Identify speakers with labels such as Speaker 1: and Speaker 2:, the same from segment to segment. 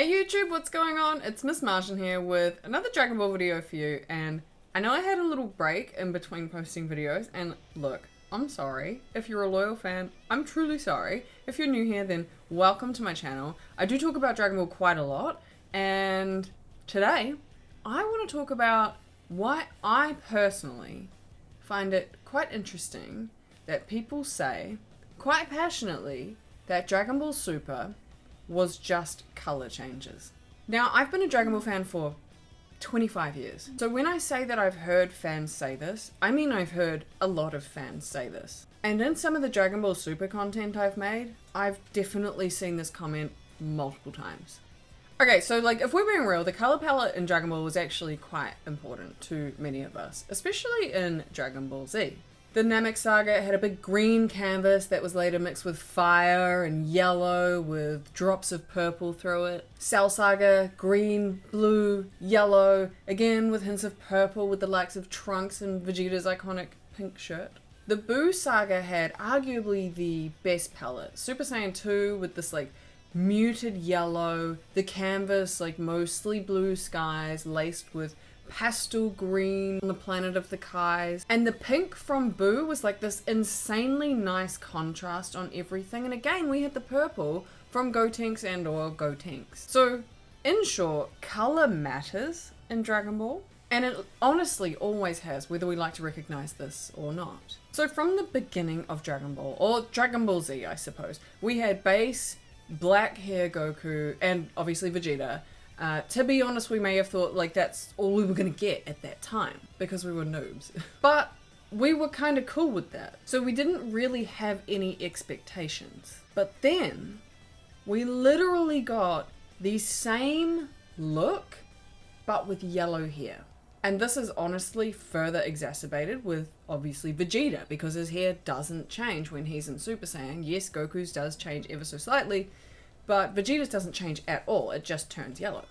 Speaker 1: Hey YouTube, what's going on? It's Miss Majin here with another Dragon Ball video for you, and I know I had a little break in between posting videos, and look, I'm sorry. If you're a loyal fan, I'm truly sorry. If you're new here, then welcome to my channel. I do talk about Dragon Ball quite a lot, and today I want to talk about why I personally find it quite interesting that people say, quite passionately, that Dragon Ball Super was just color changes. Now, I've been a Dragon Ball fan for 25 years. So when I say that I've heard fans say this, I mean I've heard a lot of fans say this. And in some of the Dragon Ball Super content I've made, I've definitely seen this comment multiple times. Okay, so like if we're being real, the color palette in Dragon Ball was actually quite important to many of us, especially in Dragon Ball Z. The Namek Saga had a big green canvas that was later mixed with fire and yellow with drops of purple through it. Cell Saga, green, blue, yellow, again with hints of purple with the likes of Trunks and Vegeta's iconic pink shirt. The Buu Saga had arguably the best palette. Super Saiyan 2 with this like muted yellow, the canvas like mostly blue skies laced with pastel green on the planet of the Kais, and the pink from Buu was like this insanely nice contrast on everything, and again we had the purple from Gotenks and or Gotenks. So in short, color matters in Dragon Ball, and it honestly always has, whether we like to recognize this or not. So from the beginning of Dragon Ball, or Dragon Ball Z I suppose, we had base black hair Goku and obviously Vegeta. To be honest, we may have thought like that's all we were gonna get at that time because we were noobs. But we were kind of cool with that. So we didn't really have any expectations. But then we literally got the same look, but with yellow hair. And this is honestly further exacerbated with obviously Vegeta because his hair doesn't change when he's in Super Saiyan. Yes, Goku's does change ever so slightly, but Vegeta's doesn't change at all, it just turns yellow.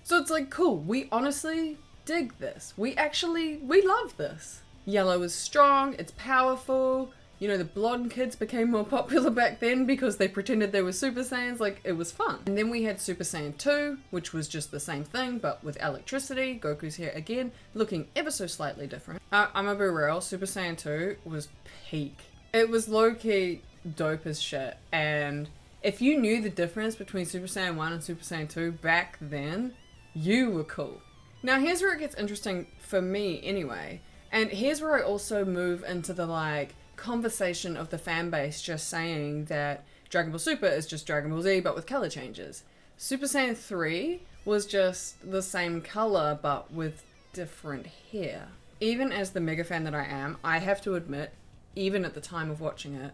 Speaker 1: So it's like, cool, we honestly dig this. We love this. Yellow is strong, it's powerful. You know, the blonde kids became more popular back then because they pretended they were Super Saiyans, like, it was fun. And then we had Super Saiyan 2, which was just the same thing, but with electricity. Goku's hair, again, looking ever so slightly different. I'm gonna be real, Super Saiyan 2 was peak. It was low-key dope as shit, and if you knew the difference between Super Saiyan 1 and Super Saiyan 2 back then, you were cool. Now here's where it gets interesting for me anyway, and here's where I also move into the like conversation of the fan base just saying that Dragon Ball Super is just Dragon Ball Z but with color changes. Super Saiyan 3 was just the same color but with different hair. Even as the mega fan that I am, I have to admit, even at the time of watching it,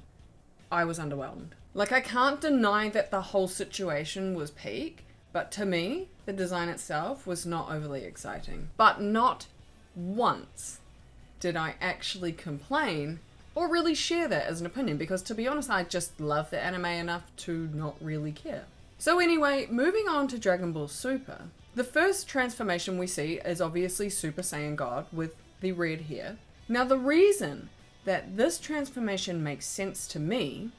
Speaker 1: I was underwhelmed. Like, I can't deny that the whole situation was peak, but to me, the design itself was not overly exciting. But not once did I actually complain or really share that as an opinion, because to be honest, I just love the anime enough to not really care. So anyway, moving on to Dragon Ball Super. The first transformation we see is obviously Super Saiyan God with the red hair. Now the reason that this transformation makes sense to me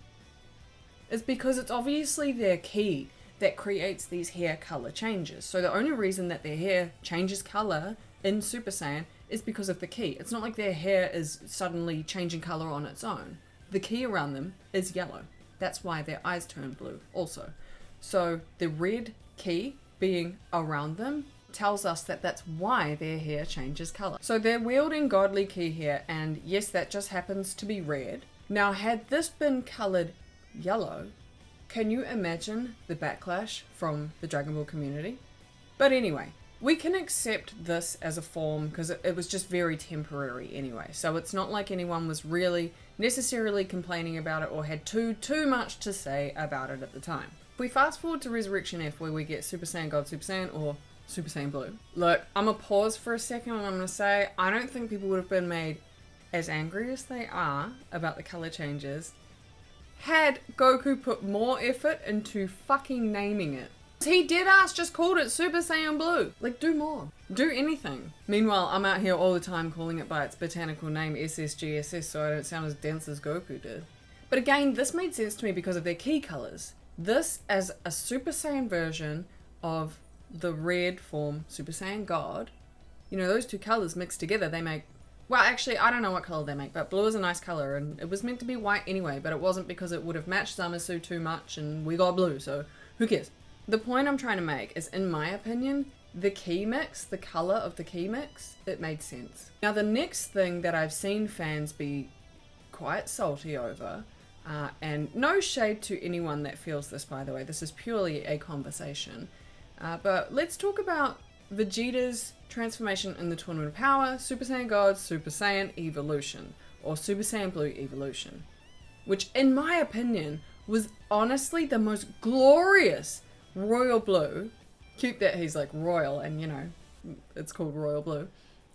Speaker 1: is because it's obviously their ki that creates these hair color changes. So the only reason that their hair changes color in Super Saiyan is because of the ki. It's not like their hair is suddenly changing color on its own. The ki around them is yellow. That's why their eyes turn blue also. So the red ki being around them tells us that that's why their hair changes color. So they're wielding godly ki here, and yes, that just happens to be red. Now, had this been colored yellow, can you imagine the backlash from the Dragon Ball community? But anyway, we can accept this as a form because it was just very temporary anyway. So it's not like anyone was really necessarily complaining about it or had too much to say about it at the time. If we fast forward to Resurrection F, where we get Super Saiyan God, Super Saiyan, or Super Saiyan Blue. Look, I'm gonna pause for a second and I'm gonna say, I don't think people would have been made as angry as they are about the color changes had Goku put more effort into fucking naming it. He deadass just called it Super Saiyan Blue. Like, do more. Do anything. Meanwhile, I'm out here all the time calling it by its botanical name SSGSS so I don't sound as dense as Goku did. But again, this made sense to me because of their ki colors. This as a Super Saiyan version of the red form Super Saiyan God, you know, those two colors mixed together, they make, well, actually, I don't know what color they make, but blue is a nice color, and it was meant to be white anyway, but it wasn't because it would have matched Zamasu too much, and we got blue, so who cares? The point I'm trying to make is, in my opinion, the ki mix, the color of the ki mix, it made sense. Now, the next thing that I've seen fans be quite salty over, and no shade to anyone that feels this, by the way, this is purely a conversation, but let's talk about Vegeta's transformation in the Tournament of Power, Super Saiyan God, Super Saiyan Evolution, or Super Saiyan Blue Evolution, which in my opinion was honestly the most glorious royal blue. Cute that he's like royal and, you know, it's called royal blue.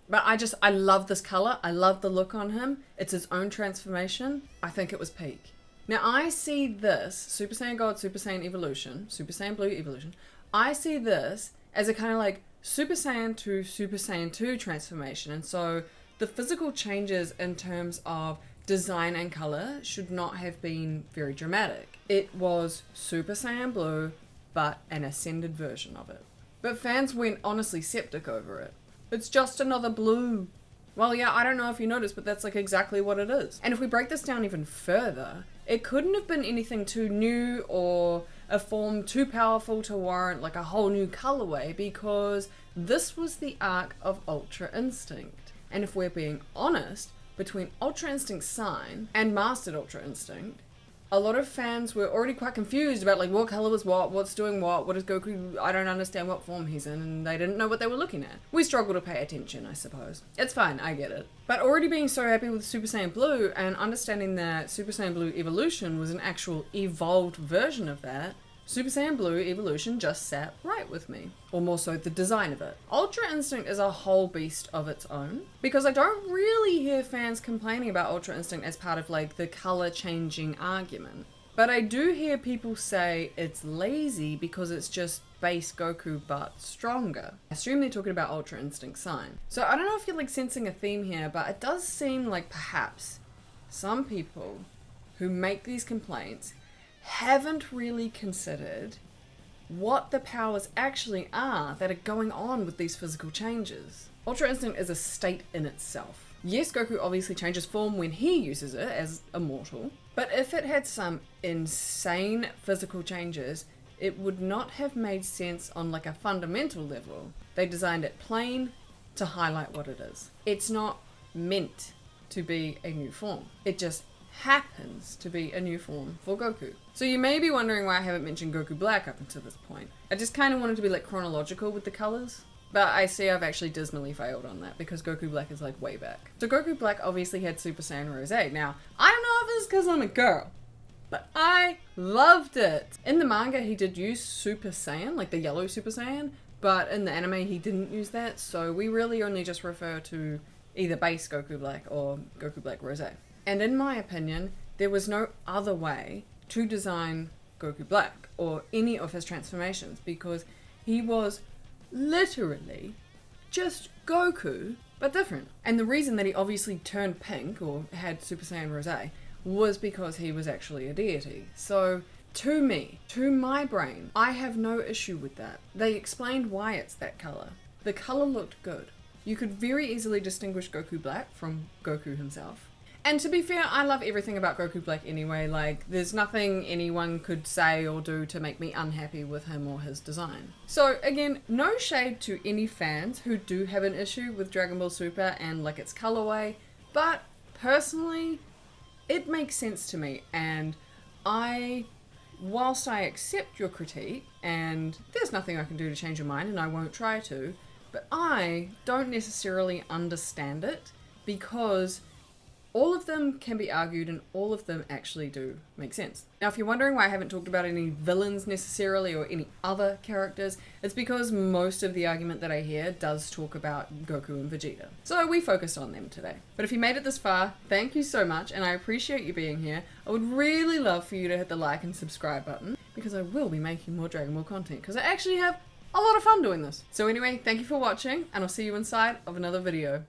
Speaker 1: But I love this color. I love the look on him. It's his own transformation. I think it was peak. Now I see this, Super Saiyan God, Super Saiyan Evolution, Super Saiyan Blue Evolution, I see this as a kind of like Super Saiyan to Super Saiyan 2 transformation. And so the physical changes in terms of design and color should not have been very dramatic. It was Super Saiyan Blue, but an ascended version of it. But fans went honestly septic over it. It's just another blue. Well, yeah, I don't know if you noticed, but that's like exactly what it is. And if we break this down even further, it couldn't have been anything too new or a form too powerful to warrant like a whole new colorway, because this was the arc of Ultra Instinct. And if we're being honest, between Ultra Instinct Sign and Mastered Ultra Instinct, a lot of fans were already quite confused about like what color was what's doing what is Goku, I don't understand what form he's in, and they didn't know what they were looking at. We struggle to pay attention, I suppose. It's fine, I get it. But already being so happy with Super Saiyan Blue and understanding that Super Saiyan Blue Evolution was an actual evolved version of that, Super Saiyan Blue Evolution just sat right with me. Or more so, the design of it. Ultra Instinct is a whole beast of its own, because I don't really hear fans complaining about Ultra Instinct as part of like the color changing argument. But I do hear people say it's lazy because it's just base Goku but stronger. I assume they're talking about Ultra Instinct Sign. So I don't know if you're like sensing a theme here, but it does seem like perhaps some people who make these complaints haven't really considered what the powers actually are that are going on with these physical changes. Ultra Instinct is a state in itself. Yes, Goku obviously changes form when he uses it as immortal, but if it had some insane physical changes, it would not have made sense on like a fundamental level. They designed it plain to highlight what it is. It's not meant to be a new form. It just happens to be a new form for Goku. So you may be wondering why I haven't mentioned Goku Black up until this point. I just kind of wanted to be like chronological with the colors, but I see I've actually dismally failed on that because Goku Black is like way back. So Goku Black obviously had Super Saiyan Rose. Now, I don't know if it's because I'm a girl, but I loved it. In the manga, he did use Super Saiyan, like the yellow Super Saiyan, but in the anime, he didn't use that, so we really only just refer to either base Goku Black or Goku Black Rose. And in my opinion, there was no other way to design Goku Black or any of his transformations, because he was literally just Goku, but different. And the reason that he obviously turned pink or had Super Saiyan Rose was because he was actually a deity. So to me, to my brain, I have no issue with that. They explained why it's that color. The color looked good. You could very easily distinguish Goku Black from Goku himself. And to be fair, I love everything about Goku Black anyway. Like, there's nothing anyone could say or do to make me unhappy with him or his design. So again, no shade to any fans who do have an issue with Dragon Ball Super and like its colorway, but personally, it makes sense to me. And whilst I accept your critique, and there's nothing I can do to change your mind and I won't try to, but I don't necessarily understand it, because all of them can be argued and all of them actually do make sense. Now, if you're wondering why I haven't talked about any villains necessarily or any other characters, it's because most of the argument that I hear does talk about Goku and Vegeta. So we focused on them today. But if you made it this far, thank you so much, and I appreciate you being here. I would really love for you to hit the like and subscribe button, because I will be making more Dragon Ball content, because I actually have a lot of fun doing this. So anyway, thank you for watching, and I'll see you inside of another video.